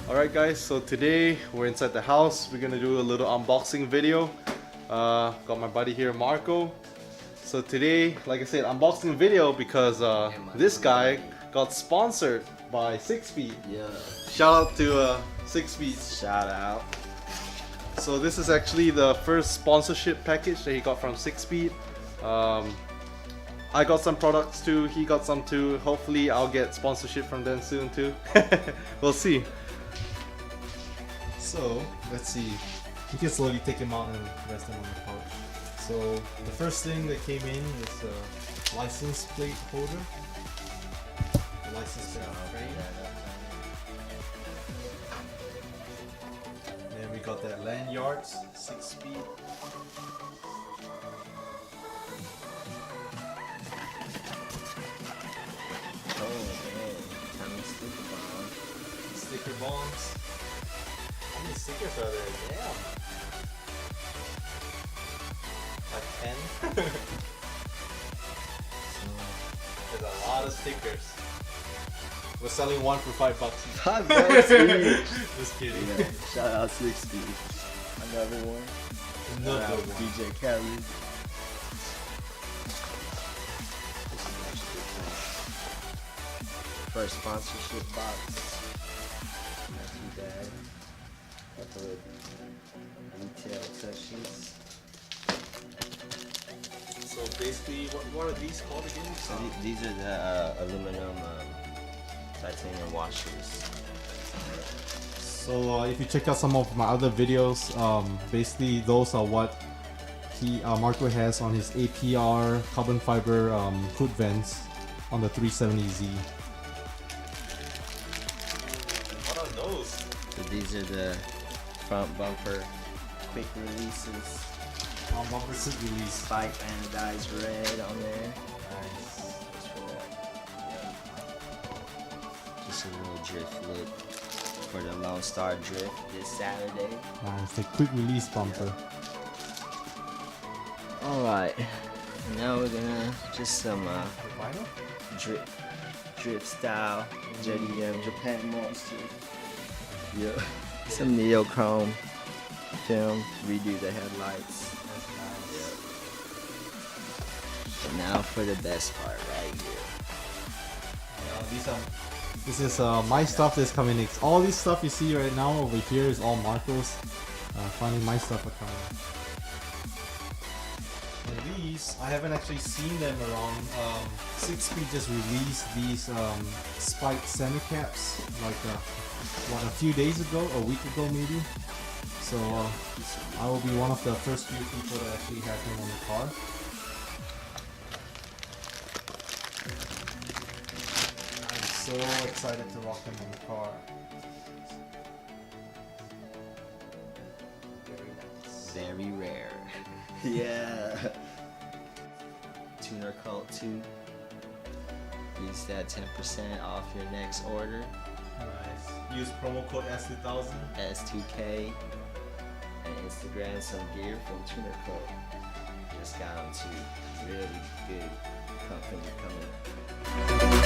Alright guys, so today we're inside the house. We're gonna do a little unboxing video. Got my buddy here, Marco. So today, like I said, unboxing video because this guy got sponsored by Sickspeed. Yeah. Shout out to Sickspeed. Shout out. So this is actually the first sponsorship package that he got from Sickspeed. I got some products too, he got some too. Hopefully I'll get sponsorship from them soon too. We'll see. So, let's see. You can slowly take him out and rest him on the couch. So, the first thing that came in is a license plate holder. The license plate frame. Then we got that lanyards, Sickspeed. Oh man, tiny sticker bomb. Sticker bombs. How many stickers are there? Damn. Like 10? There's a lot of stickers. We're selling one for $5. $5 Just kidding. Yeah, shout out Sickspeed. Another one. Another one. DJ Kelly. First sponsorship box. Not too bad. Couple of retail touches. So basically, what are these called again? So these are the aluminum titanium washers. So if you check out some of my other videos, basically those are what Marco has on his APR carbon fiber hood vents on the 370Z. What are those? So these are the front bumper quick releases. Front bumper quick release. Spike anodized red on there. Nice. Just for that. Yeah. Just a little drift look for the Lone Star drift this Saturday. Nice, the quick release bumper. Alright, now we're gonna just some Vinyl? drip style JDM Japan Monster. Yeah. Some neochrome film, redo the headlights. That's nice. Yeah. And now for the best part right here. This is my stuff that's coming next. All this stuff you see right now over here is all Marco's. Finally my stuff are coming. And these, I haven't actually seen them around. Sickspeed just released these spiked semi-caps like a few days ago, a week ago maybe. So I will be one of the first few people that actually have them on the car. I'm so excited to rock them on the car. Very rare. Yeah. Tuner Cult 2. Use that 10% off your next order. Nice. Use promo code S2000. S2K. And Instagram some gear from Tuner Cult. Just got them to really good company coming.